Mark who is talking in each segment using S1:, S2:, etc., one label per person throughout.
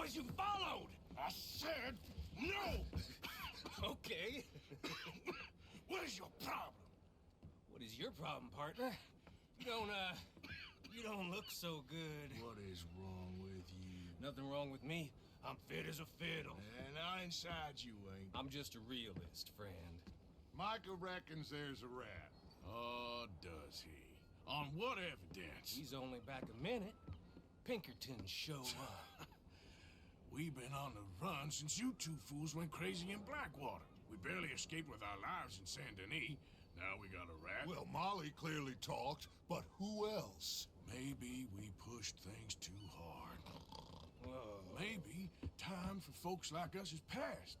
S1: because you followed! I said no!
S2: Okay.
S1: What is your problem?
S2: What is your problem, partner? You don't look so good.
S1: What is wrong with you?
S2: Nothing wrong with me. I'm fit as a fiddle.
S1: And not inside you ain't.
S2: I'm just a realist, friend.
S3: Micah reckons there's a rat.
S1: Oh, does he? On what evidence?
S2: He's only back a minute. Pinkerton show up.
S1: We've been on the run since you two fools went crazy in Blackwater. We barely escaped with our lives in Saint Denis. Now we got a rat.
S3: Well, Molly clearly talked, but who else?
S1: Maybe we pushed things too hard.
S2: Whoa.
S1: Maybe time for folks like us is past.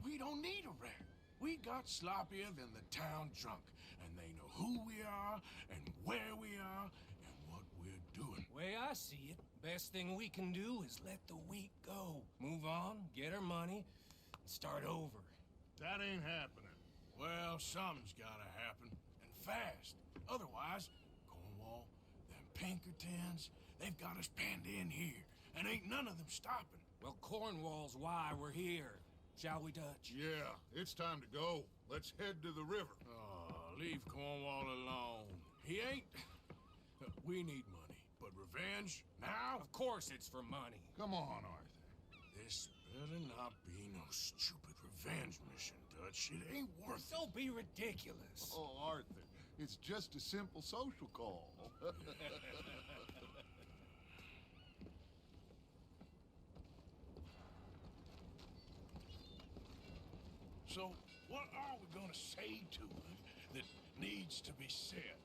S1: We don't need a rat. We got sloppier than the town drunk, and they know who we are, and where we are, and what we're doing.
S2: Way I see it, best thing we can do is let the week go. Move on, get our money, and start over.
S3: That ain't happening.
S1: Well, something's gotta happen, and fast. Otherwise, Cornwall, them Pinkertons, they've got us penned in here, and ain't none of them stopping.
S2: Well, Cornwall's why we're here. Shall we, Dutch?
S3: Yeah, it's time to go. Let's head to the river.
S1: Oh, leave Cornwall alone. He ain't... We need money, but revenge, now?
S2: Of course it's for money.
S3: Come on, Arthur.
S1: This better not be no stupid revenge mission, Dutch. It ain't worth it.
S2: Don't be ridiculous.
S3: Oh, Arthur, it's just a simple social call.
S1: So, what are we gonna say to him that needs to be said?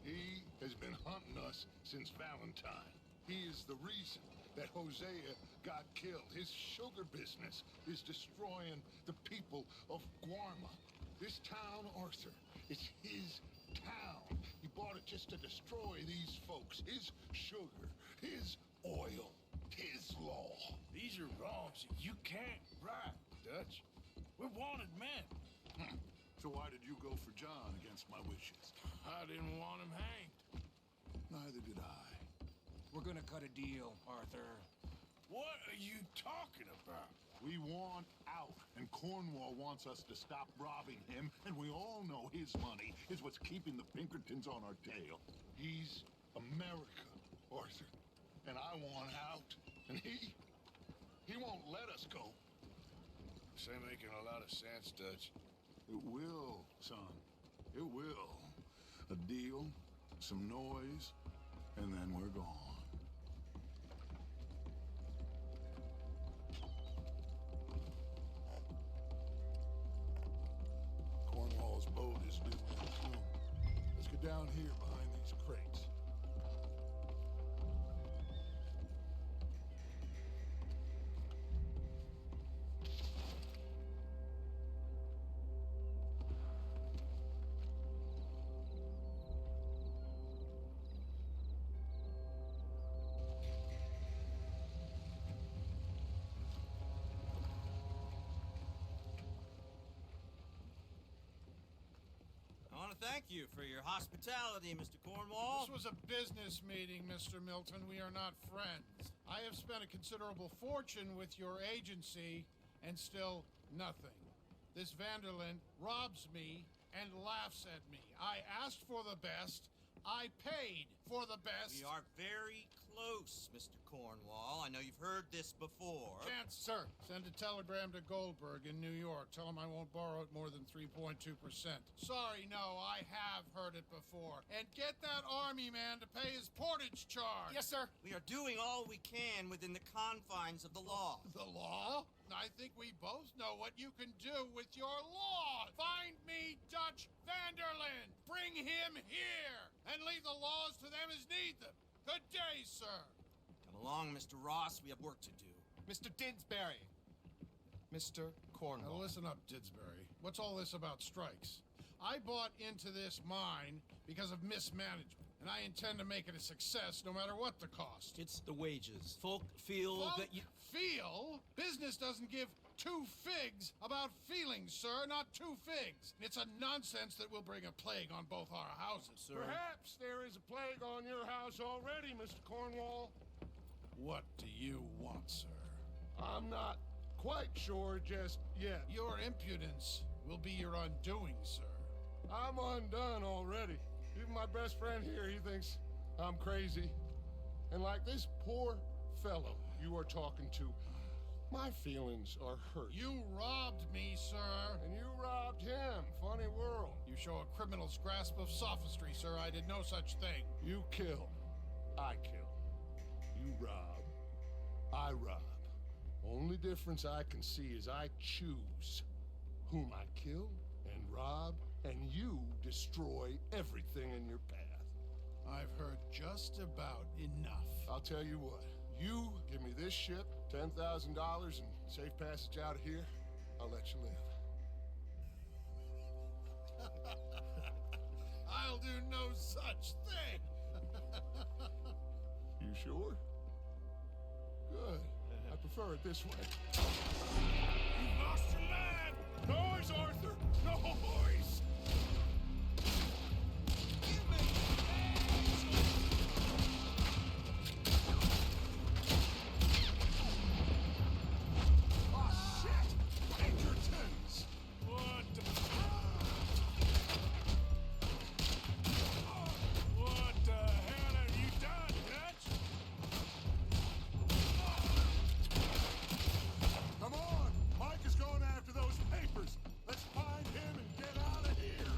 S3: He has been hunting us since Valentine. He is the reason that Hosea got killed. His sugar business is destroying the people of Guarma. This town, Arthur, is his town. He bought it just to destroy these folks. His sugar, his oil, his law.
S1: These are wrongs that you can't right, Dutch. We're wanted men.
S3: So why did you go for John against my wishes?
S1: I didn't want him hanged.
S3: Neither did I.
S2: We're gonna cut a deal, Arthur.
S1: What are you talking about?
S3: We want out, and Cornwall wants us to stop robbing him, and we all know his money is what's keeping the Pinkertons on our tail. He's America, Arthur, and I want out, and he won't let us go.
S1: This ain't making a lot of sense, Dutch.
S3: It will, son. It will. A deal, some noise, and then we're gone. Cornwall's boat is due in soon. Let's get down here behind these crates.
S4: I want to thank you for your hospitality, Mr. Cornwall.
S5: This was a business meeting, Mr. Milton. We are not friends. I have spent a considerable fortune with your agency, and still nothing. This Vanderlyn robs me and laughs at me. I asked for the best. I paid for the best.
S4: We are very close, Mr. Cornwall. I know you've heard this before.
S5: Chance, sir, send a telegram to Goldberg in New York. Tell him I won't borrow it more than 3.2%. Sorry, no, I have heard it before. And get that army man to pay his portage charge.
S2: Yes, sir.
S4: We are doing all we can within the confines of the law.
S5: The law? I think we both know what you can do with your law. Find me Dutch Vanderlyn. Bring him here. And leave the laws to them as need them. Good day, sir.
S4: Come along, Mr. Ross. We have work to do.
S2: Mr. Didsbury. Mr. Cornwall.
S5: Now listen up, Didsbury. What's all this about strikes? I bought into this mine because of mismanagement, and I intend to make it a success no matter what the cost.
S4: It's the wages. Folk feel that you...
S5: Feel? Business doesn't give two figs about feelings, sir, not two figs. It's a nonsense that will bring a plague on both our houses.
S4: Sir.
S6: Perhaps there is a plague on your house already, Mr. Cornwall.
S5: What do you want, sir?
S3: I'm not quite sure just yet.
S5: Your impudence will be your undoing, sir.
S3: I'm undone already. Even my best friend here, he thinks I'm crazy. And like this poor fellow you are talking to, my feelings are hurt.
S5: You robbed me, sir.
S3: And you robbed him. Funny world.
S5: You show a criminal's grasp of sophistry, sir. I did no such thing.
S3: You kill. I kill. You rob. I rob. Only difference I can see is I choose whom I kill and rob, and you destroy everything in your path.
S5: I've heard just about enough.
S3: I'll tell you what. You give me this ship, $10,000, and safe passage out of here, I'll let you live.
S5: I'll do no such thing.
S3: You sure? Good. I prefer it this way.
S1: You lost your mind!
S3: Noise, Arthur! Noise!
S1: Oh, shit! Pinkertons! What the... What the hell have you done, Dutch?
S3: Come on! Mike is going after those papers! Let's find him and get out of here!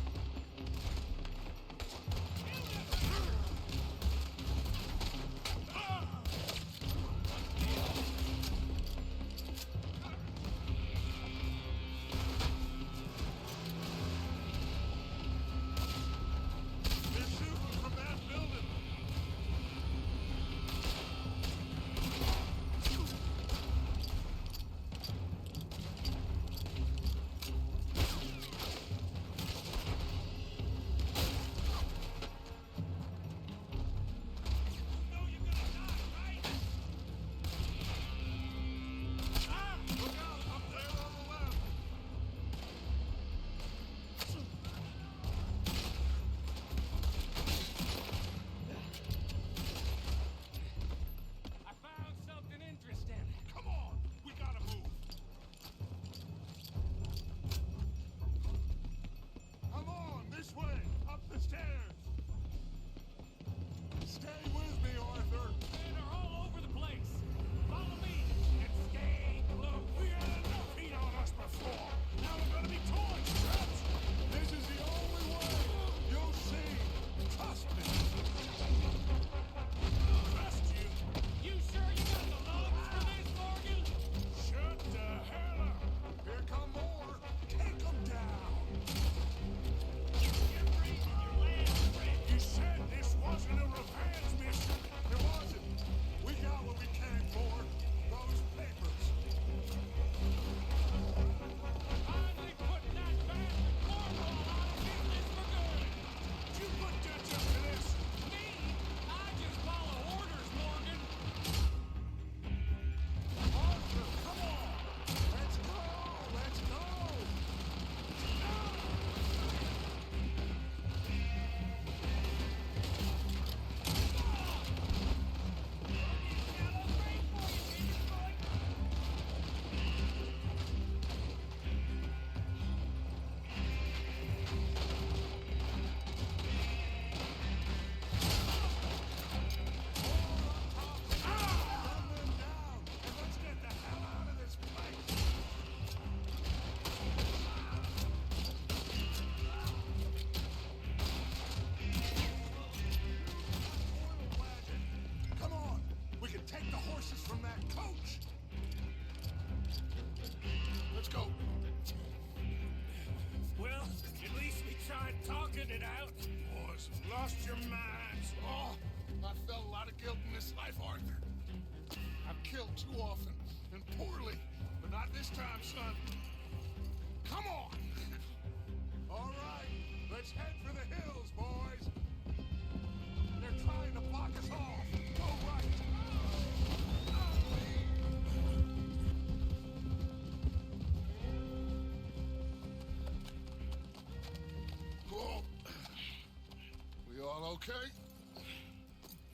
S3: They're shooting from that building! Look out! Up there on the left!
S2: I found something interesting.
S3: Come on! We gotta move! Come on! This way! Up the stairs! Stay with me, Arthur!
S2: Men are all over the place. Follow me and stay close.
S1: We had enough heat on us before! Now we're gonna be torched, Dutch!
S3: This is the only way! You'll see!
S1: Trust me! Trust you?
S2: You sure you got the lungs for this, Morgan?
S1: Shut the hell up!
S3: Here come more! Take them down!
S2: You're breathing your last breath.
S1: You said this wasn't a revenge mission!
S3: It wasn't! We got what we came for! Those papers!
S2: Finally putting that bastard Cornwall out of business for good.
S1: You put Dutch up to this!
S2: Me? I just follow orders, Morgan.
S3: Arthur, come on! Let's go! Let's go! Run them down! And let's get the hell out of this place! Oil wagon! Come on! We can take the horses from that coach! Let's go!
S2: Well, at least we tried talking it out.
S1: Boys, lost your minds!
S3: Oh, I felt a lot of guilt in this life, Arthur. I've killed too often, and poorly, but not this time, son. Come on! All right, let's head for the hills, boys. They're trying to block us off. Go right. Oh. We all okay?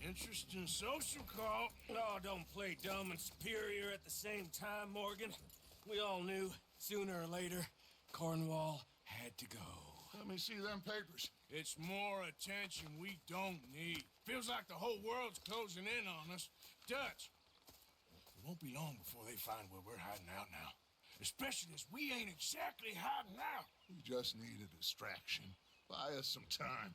S1: Interesting social call.
S2: Oh, don't play dumb and superior at the same time, Morgan. We all knew, sooner or later, Cornwall had to go.
S3: Let me see them papers.
S1: It's more attention we don't need. Feels like the whole world's closing in on us. Dutch, it won't be long before they find where we're hiding out now. Especially as we ain't exactly hiding out.
S3: We just need a distraction. Buy us some time.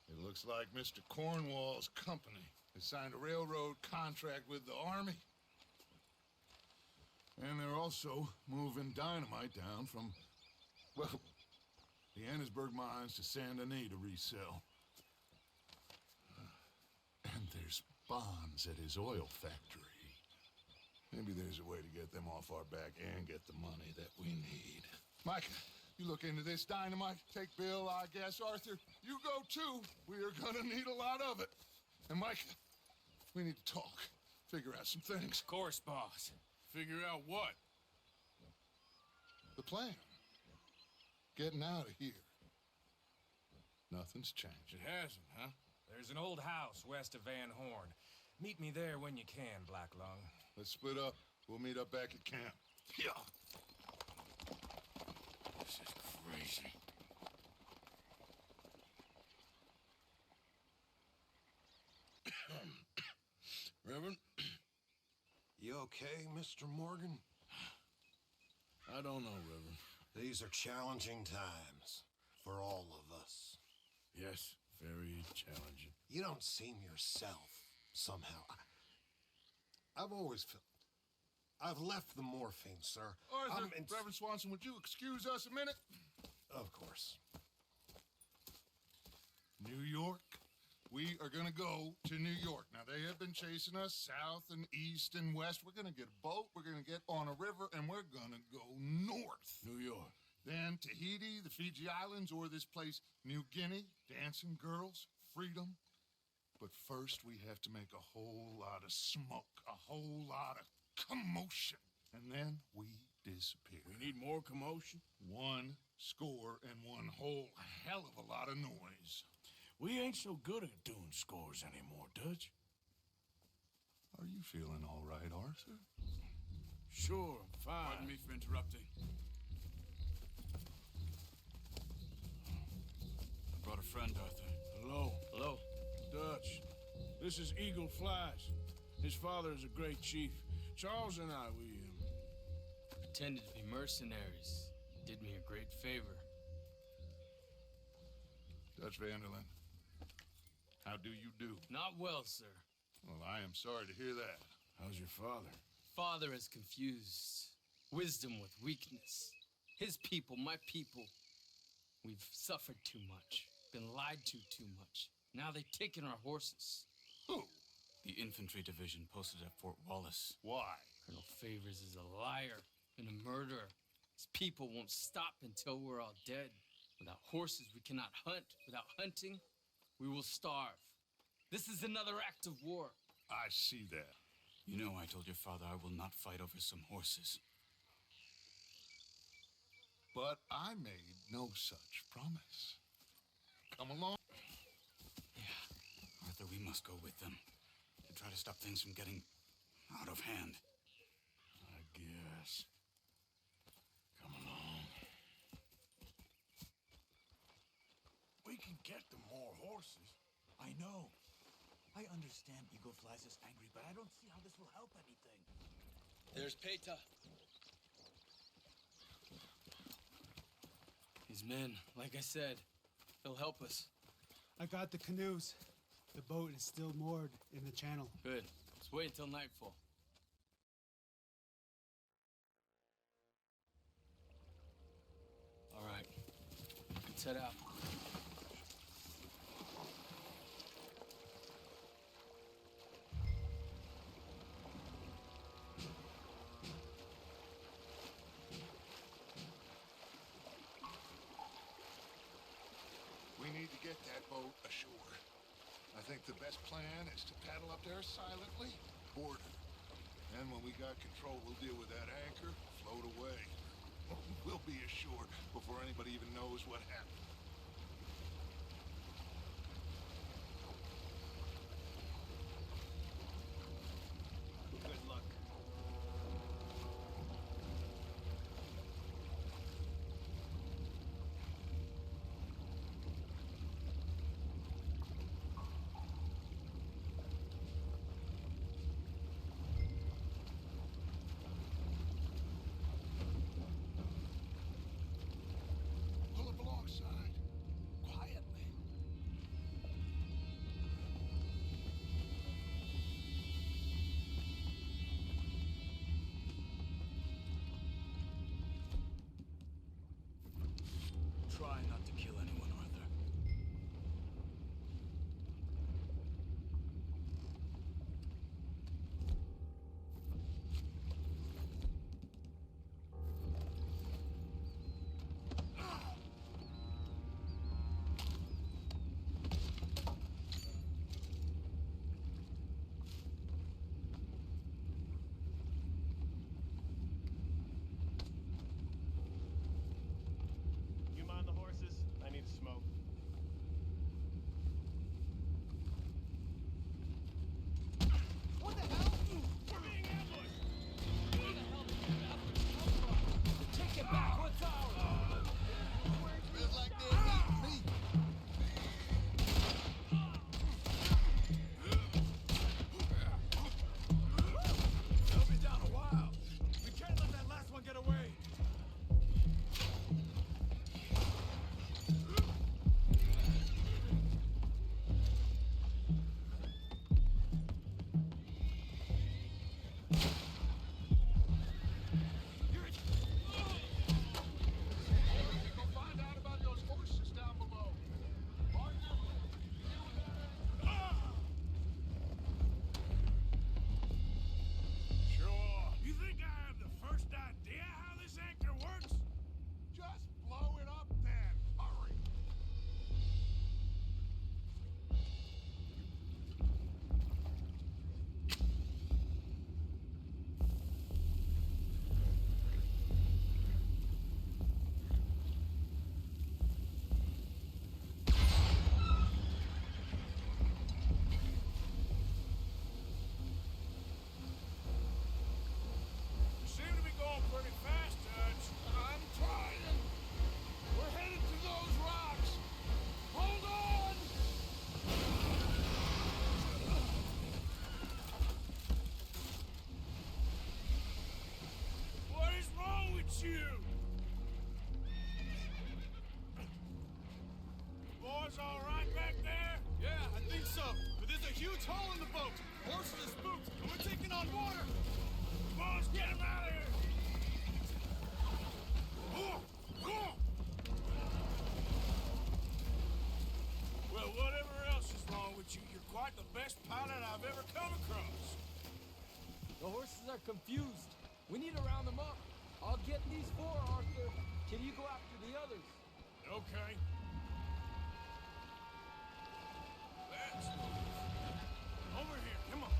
S3: It looks like Mr. Cornwall's company has signed a railroad contract with the Army. And they're also moving dynamite down from, well, the Annesburg mines to Saint Denis to resell. And there's bonds at his oil factory. Maybe there's a way to get them off our back and get the money that we need. Micah, you look into this dynamite. Take Bill, I guess. Arthur, you go too. We are gonna need a lot of it. And Micah, we need to talk. Figure out some things.
S2: Of course, boss.
S1: Figure out what?
S3: The plan. Getting out of here. Nothing's changed.
S1: It hasn't, huh?
S2: There's an old house west of Van Horn. Meet me there when you can, Blacklung.
S3: Let's split up. We'll meet up back at camp. Yeah.
S1: This is crazy. Reverend?
S6: You okay, Mr. Morgan?
S1: I don't know, Reverend.
S6: These are challenging times for all of us.
S1: Yes, very challenging.
S6: You don't seem yourself, somehow. I've always felt... I've left the morphine, sir.
S3: Arthur, Reverend Swanson, would you excuse us a minute?
S6: Of course.
S3: New York. We are gonna go to New York. Now, they have been chasing us south and east and west. We're gonna get a boat, we're gonna get on a river, and we're gonna go north.
S1: New York.
S3: Then Tahiti, the Fiji Islands, or this place, New Guinea, dancing girls, freedom. But first, we have to make a whole lot of smoke, a whole lot of commotion. And then we disappear.
S1: We need more commotion.
S3: 1 score and one whole hell of a lot of noise.
S1: We ain't so good at doing scores anymore, Dutch.
S3: Are you feeling all right, Arthur?
S1: Sure, I'm fine.
S7: Pardon me for interrupting. I brought a friend, Arthur.
S1: Hello.
S2: Hello.
S1: Dutch. This is Eagle Flies. His father is a great chief. Charles and I, we
S8: pretended to be mercenaries. Did me a great favor.
S3: Dutch Vanderlyn, how do you do?
S8: Not well, sir.
S3: Well, I am sorry to hear that.
S1: How's your father?
S8: Father has confused wisdom with weakness. His people, my people. We've suffered too much. Been lied to too much. Now they've taken our horses.
S3: Who?
S7: The infantry division posted at Fort Wallace.
S3: Why?
S8: Colonel Favors is a liar and a murderer. His people won't stop until we're all dead. Without horses, we cannot hunt. Without hunting, we will starve. This is another act of war.
S3: I see that.
S7: You know I told your father I will not fight over some horses.
S3: But I made no such promise. Come along.
S7: Yeah, Arthur, we must go with them to try to stop things from getting out of hand.
S1: I guess. Come along. We can get them more horses.
S9: I know. I understand Eagle Flies is angry, but I don't see how this will help anything.
S8: There's Peta. These men, like I said, they'll help us.
S10: I got the canoes. The boat is still moored in the channel.
S8: Good. Let's wait until nightfall. All right. Let's head out.
S3: We need to get that boat ashore. I think the best plan is to paddle up there silently, board her. And when we got control, we'll deal with that anchor, float away. We'll be ashore before anybody even knows what happened.
S7: try not to kill anyone, Arthur.
S11: You mind the horses? I need to smoke. What the hell? We're being ambushed!
S8: Where the hell did that ambulance come from? Take it back. What's ours?
S3: Feels like they're eating me.
S11: They'll be down a while. We can't let that last one get away.
S3: Go find out about those horses down below. Arthur, deal with that.
S1: Sure. You think I have the first idea how this anchor works?
S3: Just blow it up then. Hurry.
S1: You seem to be going pretty fast, Dutch.
S3: I'm trying. We're headed to those rocks. Hold on.
S1: What is wrong with you? Boys all right back there?
S11: Yeah, I think so. But there's a huge hole in the boat. Horses are spooked, and we're taking on water.
S1: Boys, get him out of here! Well, whatever else is wrong with you, you're quite the best pilot I've ever come across.
S8: The horses are confused. We need to round them up. I'll get these four, Arthur. Can you go after the others?
S1: Okay. Let's move. Over here, come on.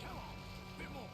S1: Come on, bit more.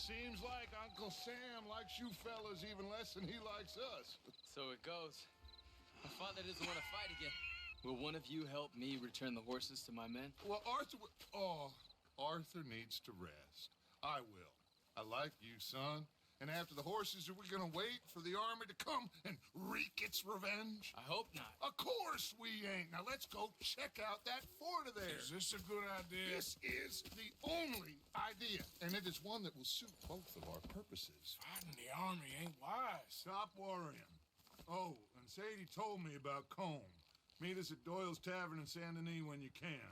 S3: Seems like Uncle Sam likes you fellas even less than he likes us.
S8: So it goes. My father doesn't want to fight again. Will one of you help me return the horses to my men?
S3: Well, Arthur needs to rest. I will. I like you, son. And after the horses, are we gonna wait for the army to come and wreak its revenge?
S8: I hope not.
S3: Of course we ain't. Now let's go check out that fort of theirs.
S1: Is this a good idea?
S3: This is the only idea, and it is one that will suit both of our purposes.
S1: Fighting the army ain't wise.
S3: Stop worrying. Oh, and Sadie told me about Combe. Meet us at Doyle's Tavern in Saint Denis when you can.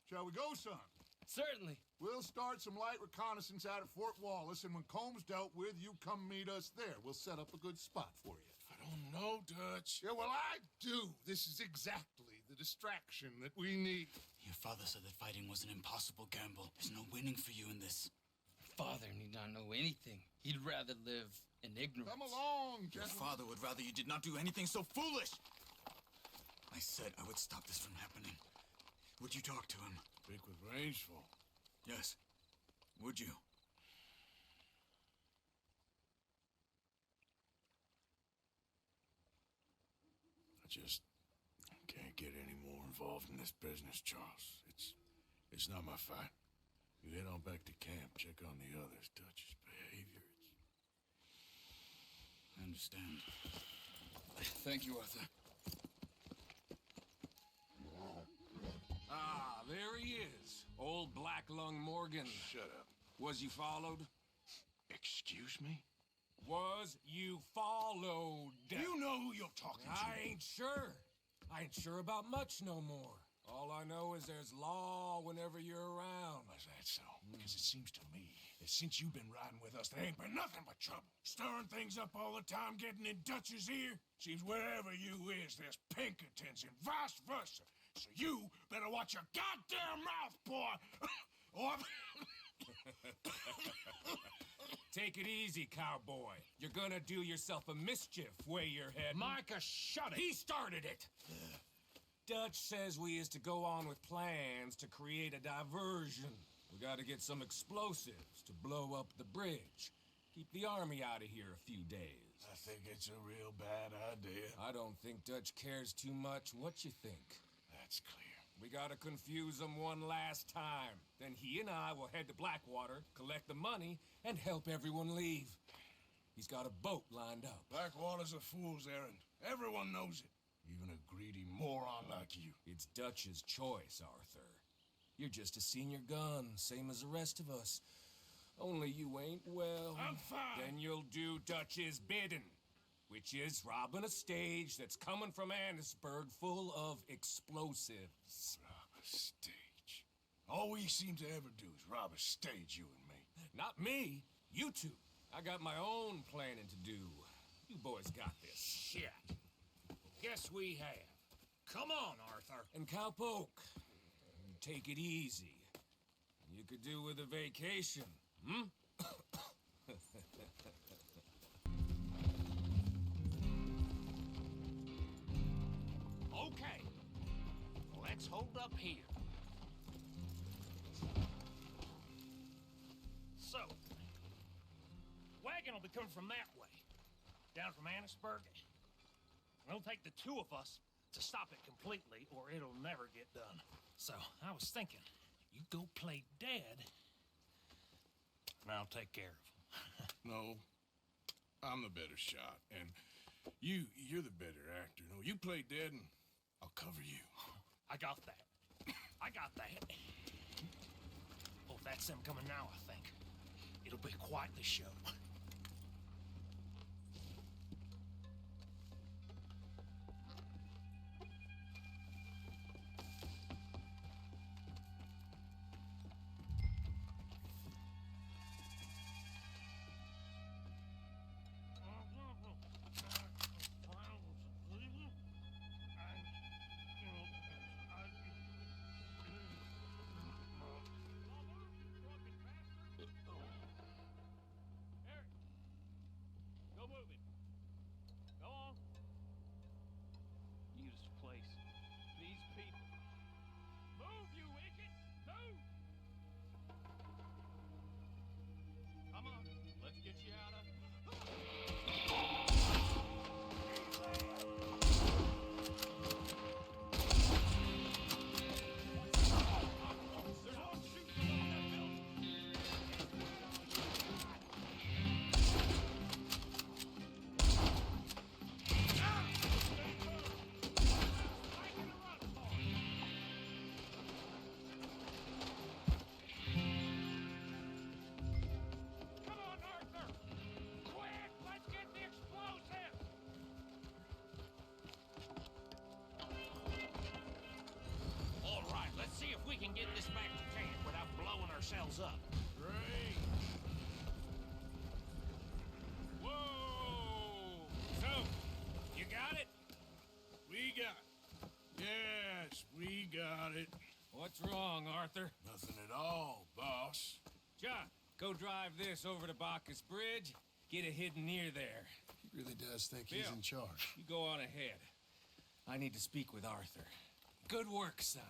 S3: Shall we go, son?
S8: Certainly.
S3: We'll start some light reconnaissance out at Fort Wallace, and when Combs dealt with, you come meet us there. We'll set up a good spot for you.
S1: I don't know, Dutch.
S3: Yeah, well, I do. This is exactly the the distraction that we need.
S7: Your father said that fighting was an impossible gamble. There's no winning for you in this.
S8: Father need not know anything. He'd rather live in ignorance.
S3: Come along,
S7: Your
S3: gentlemen.
S7: father would rather you did not do anything so foolish. I said I would stop this from happening. Would you talk to him?
S1: Speak with Rangeful.
S7: Yes. Would you?
S1: I just can't get any more involved in this business, Charles. It's not my fight. You head on back to camp, check on the others. Dutch's behavior,
S7: I understand. Thank you, Arthur.
S2: Ah, there he is. Old Black Lung Morgan.
S1: Shut up.
S2: Was you followed?
S1: Excuse me?
S2: Was you followed?
S1: You know who you're talking to.
S2: I ain't sure. I ain't sure about much no more. All I know is there's law whenever you're around.
S1: Is that so? Because it seems to me that since you've been riding with us, there ain't been nothing but trouble. Stirring things up all the time, getting in Dutch's ear. Seems wherever you is, there's Pinkertons and vice versa. So you better watch your goddamn mouth, boy. Or...
S2: Take it easy, cowboy. You're gonna do yourself a mischief where you're heading.
S1: Micah, shut it.
S2: He started it. Dutch says we is to go on with plans to create a diversion. We gotta get some explosives to blow up the bridge. Keep the army out of here a few days.
S1: I think it's a real bad idea.
S2: I don't think Dutch cares too much. What you think?
S1: That's clear.
S2: We gotta confuse him one last time. Then he and I will head to Blackwater, collect the money, and help everyone leave. He's got a boat lined up.
S1: Blackwater's a fool's errand. Everyone knows it. Even a greedy moron like you.
S2: It's Dutch's choice, Arthur. You're just a senior gun, same as the rest of us. Only you ain't well.
S1: I'm fine.
S2: Then you'll do Dutch's bidding, which is robbing a stage that's coming from Annisburg full of explosives.
S1: Rob a stage. All we seem to ever do is rob a stage, you and me.
S2: Not me, you two. I got my own planning to do. You boys got this.
S1: Shit. Guess we have. Come on, Arthur.
S2: And Cowpoke, take it easy. You could do with a vacation, hmm?
S1: Okay. Let's hold up here.
S12: So, wagon will be coming from that way, down from Annisburg. It'll take the two of us to stop it completely, or it'll never get done. So, I was thinking, you go play dead, and I'll take care of him.
S1: No, I'm the better shot, and you're the better actor. No, you play dead, and I'll cover you.
S12: I got that. I got that. Oh, that's them coming now, I think. It'll be quite the show. Get this back to camp without blowing ourselves up.
S1: Great.
S2: Whoa! So, you got it?
S1: We got it. Yeah,
S2: What's wrong, Arthur?
S1: Nothing at all, boss.
S2: John, go drive this over to Bacchus Bridge. Get it hidden near there.
S6: He really does think he's
S2: Bill,
S6: in charge.
S2: You go on ahead. I need to speak with Arthur. Good work, son.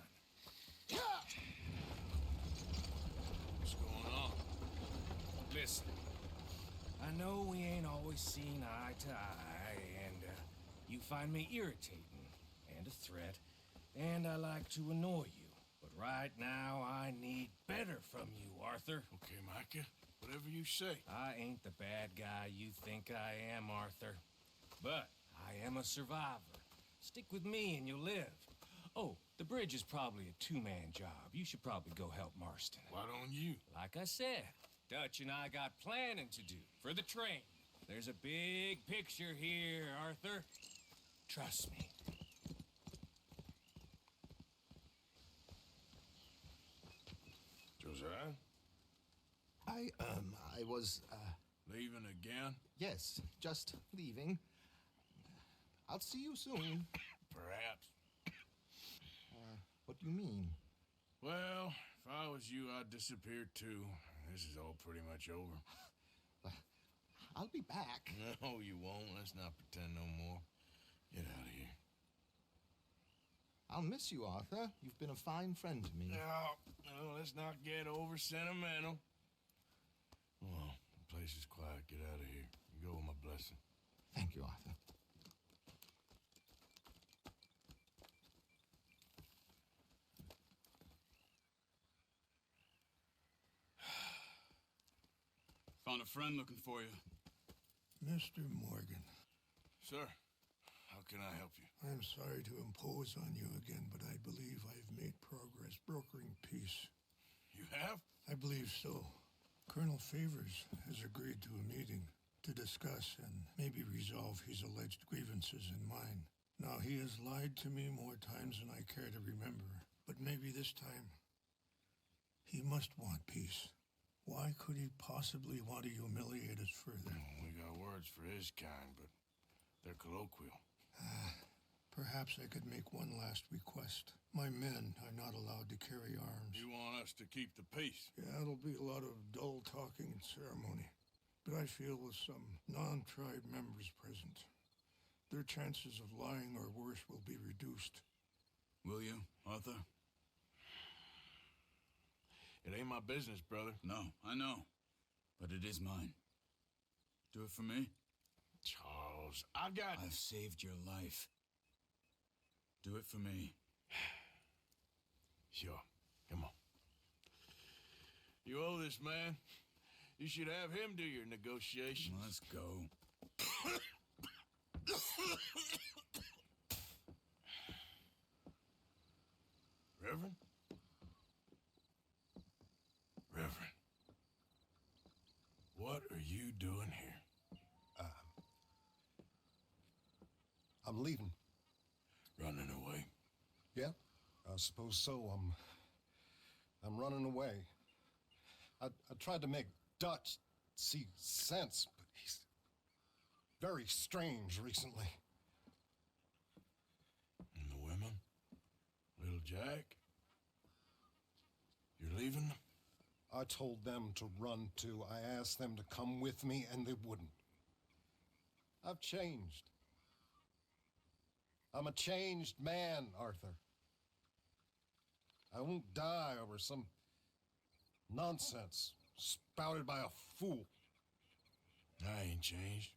S1: What's going on?
S2: Listen, I know we ain't always seen eye to eye, and you find me irritating and a threat, and I like to annoy you. But right now, I need better from you, Arthur.
S1: Okay, Micah. Whatever you say.
S2: I ain't the bad guy you think I am, Arthur. But I am a survivor. Stick with me and you'll live. Oh, the bridge is probably a two-man job. You should probably go help Marston.
S1: Why don't you?
S2: Like I said, Dutch and I got planning to do for the train. There's a big picture here, Arthur. Trust me.
S1: Josiah?
S13: I was,
S1: Leaving again?
S13: yes, just leaving. I'll see you soon.
S1: Perhaps.
S13: What do you mean?
S1: Well, if I was you, I'd disappear too. This is all pretty much over.
S13: I'll be back.
S1: No, you won't. Let's not pretend no more. Get out of here.
S13: I'll miss you, Arthur. You've been a fine friend to me.
S1: No, let's not get over sentimental. Well, the place is quiet. Get out of here. You go with my blessing.
S13: Thank you, Arthur.
S7: Found a friend looking for you.
S3: Mr. Morgan,
S1: Sir, how can I help you?
S3: I'm sorry to impose on you again, but I believe I've made progress brokering peace.
S1: You have?
S3: I believe so. Colonel Favors has agreed to a meeting to discuss and maybe resolve his alleged grievances and mine. Now, he has lied to me more times than I care to remember, but maybe this time he must want peace. Why could he possibly want to humiliate us further?
S1: We got words for his kind, but they're colloquial.
S3: Perhaps I could make one last request. My men are not allowed to carry arms.
S1: You want us to keep the peace?
S3: Yeah, it'll be a lot of dull talking and ceremony. But I feel with some non-tribe members present, their chances of lying or worse will be reduced.
S7: Will you, Arthur?
S1: It ain't my business, brother.
S7: No, I know. But it is mine. Do it for me?
S1: Charles, I've
S7: saved your life. Do it for me.
S1: Sure. Come on. You owe this man. You should have him do your negotiations.
S7: Let's go.
S1: Reverend? Reverend, what are you doing here?
S6: I'm leaving.
S1: Running away?
S6: Yeah, I suppose so. I'm running away. I tried to make Dutch see sense, but he's very strange recently.
S1: And the women? Little Jack? You're leaving them?
S6: I told them to run too. I asked them to come with me, and they wouldn't. I've changed. I'm a changed man, Arthur. I won't die over some nonsense spouted by a fool.
S1: I ain't changed.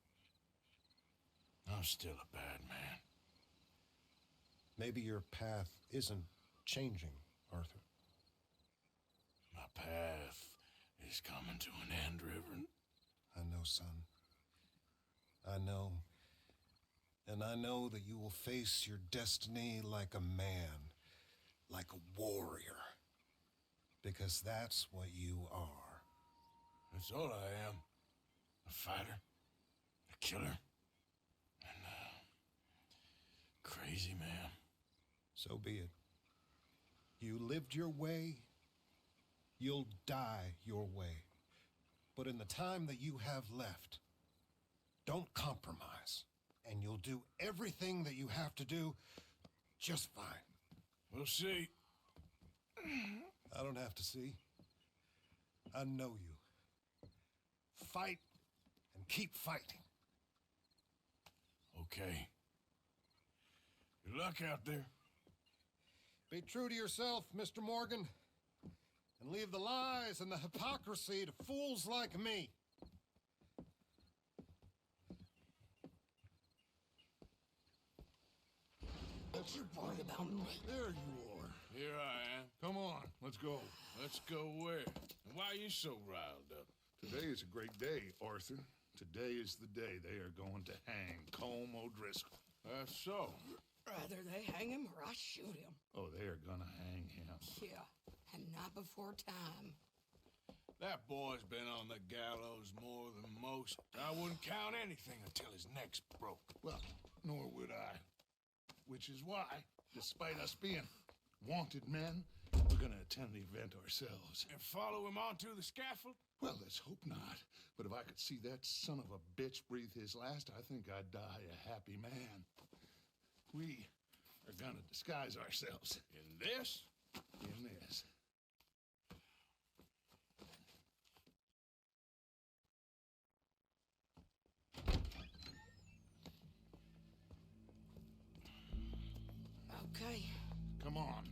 S1: I'm still a bad man.
S6: Maybe your path isn't changing, Arthur.
S1: My path is coming to an end, Reverend.
S6: I know, son. I know. And I know that you will face your destiny like a man, like a warrior. Because that's what you are.
S1: That's all I am. A fighter, a killer, and a crazy man.
S6: So be it. You lived your way, you'll die your way. But in the time that you have left, don't compromise. And you'll do everything that you have to do just fine.
S1: We'll see.
S6: I don't have to see. I know you. Fight and keep fighting.
S1: Okay. Good luck out there.
S6: Be true to yourself, Mr. Morgan, and leave the lies and the hypocrisy to fools like me.
S1: What's your part about me?
S3: There you are.
S1: Here I am.
S3: Come on, let's go.
S1: Let's go where? And why are you so riled up?
S3: Today is a great day, Arthur. Today is the day they are going to hang Colm O'Driscoll.
S1: That's so.
S14: Rather they hang him or I shoot him.
S3: Oh, they are gonna hang him.
S14: Yeah, and not before time.
S1: That boy's been on the gallows more than most. I wouldn't count anything until his neck's broke.
S3: Well, nor would I. Which is why, despite us being wanted men, we're gonna attend the event ourselves.
S1: And follow him onto the scaffold?
S3: Well, let's hope not. But if I could see that son of a bitch breathe his last, I think I'd die a happy man. We are gonna disguise ourselves.
S1: In this?
S3: In this.
S14: Okay.
S3: Come on.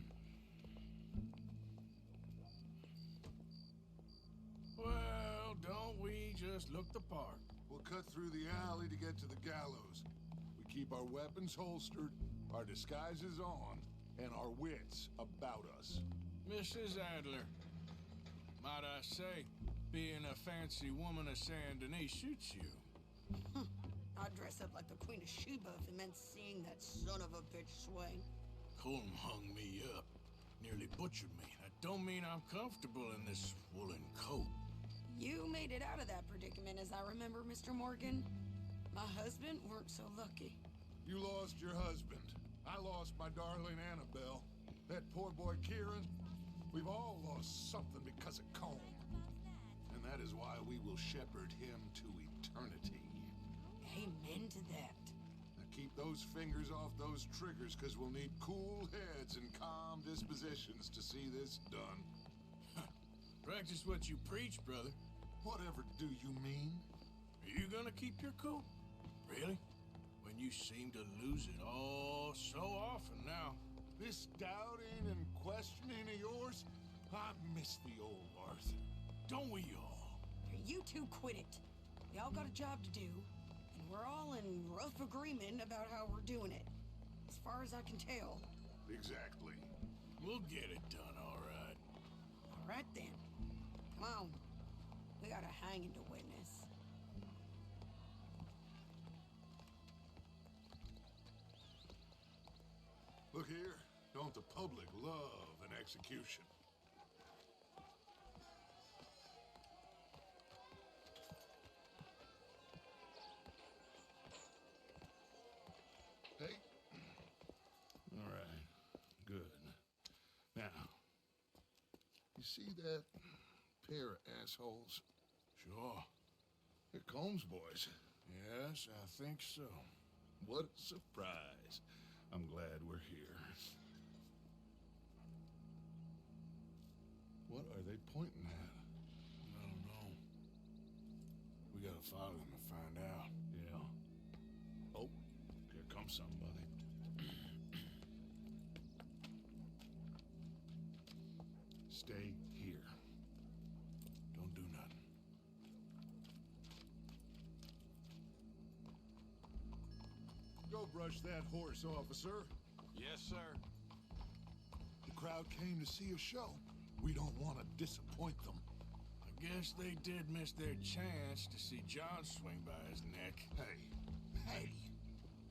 S1: Well, don't we just look the part?
S3: We'll cut through the alley to get to the gallows. We keep our weapons holstered, our disguises on, and our wits about us.
S1: Mrs. Adler, might I say, being a fancy woman of Saint Denis suits you.
S14: I'd dress up like the Queen of Sheba if it meant seeing that son of a bitch swing.
S1: Colm hung me up, nearly butchered me. That don't mean I'm comfortable in this woolen coat.
S14: You made it out of that predicament, as I remember, Mr. Morgan. My husband weren't so lucky.
S3: You lost your husband. I lost my darling Annabelle. That poor boy Kieran. We've all lost something because of Colm. And that is why we will shepherd him to eternity.
S14: Amen to that.
S3: Now keep those fingers off those triggers, because we'll need cool heads and calm dispositions to see this done.
S1: Practice what you preach, brother.
S3: Whatever do you mean?
S1: Are you gonna keep your cool? Really? When you seem to lose it all so often now.
S3: This doubting and questioning of yours, I miss the old Arthur.
S1: Don't we all?
S14: You two quit it. Y'all got a job to do, and we're all in rough agreement about how we're doing it. As far as I can tell.
S3: Exactly.
S1: We'll get it done, all right.
S14: All right, then. Come on. We got a hanging to witness.
S3: Look here. Don't the public love an execution? Hey. All right. Good. Now, you see that pair of assholes?
S1: Sure.
S3: They're Colm's boys.
S1: Yes, I think so.
S3: What a surprise. I'm glad we're here. What are they pointing at?
S1: I don't know. We gotta follow them and find out.
S3: Yeah. Oh, here comes somebody. Stay here.
S1: Don't do nothing.
S3: Go brush that horse, officer.
S1: Yes, sir.
S3: The crowd came to see a show. We don't want to disappoint them.
S1: I guess they did miss their chance to see John swing by his neck.
S3: Hey,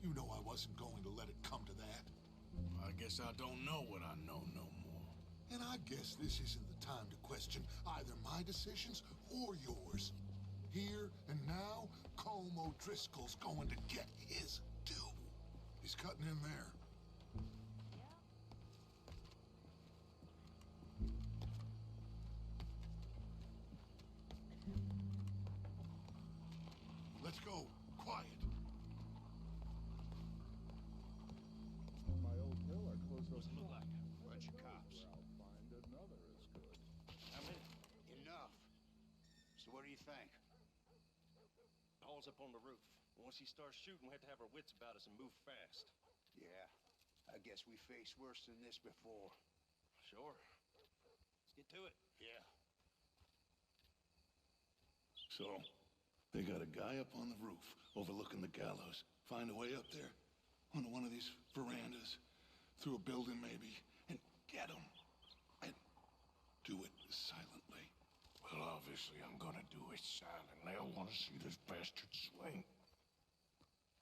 S3: you know I wasn't going to let it come to that.
S1: I guess I don't know what I know no more.
S3: And I guess this isn't the time to question either my decisions or yours. Here and now, Colm O'Driscoll's going to get his due. He's cutting in there. Let's go. Quiet.
S11: My old mill, I closed those. Doesn't look like a bunch of cops. I'll find another as good.
S15: you think?
S16: Paul's up on the roof. Once he starts shooting, we have to have our wits about us and move fast.
S15: Yeah, I guess we faced worse than this before.
S16: Sure. Let's get to it.
S15: Yeah.
S3: So, they got a guy up on the roof overlooking the gallows. Find a way up there, onto one of these verandas, through a building maybe, and get him. And do it silently.
S1: Well, obviously I'm gonna do it silent. They'll want to see this bastard swing.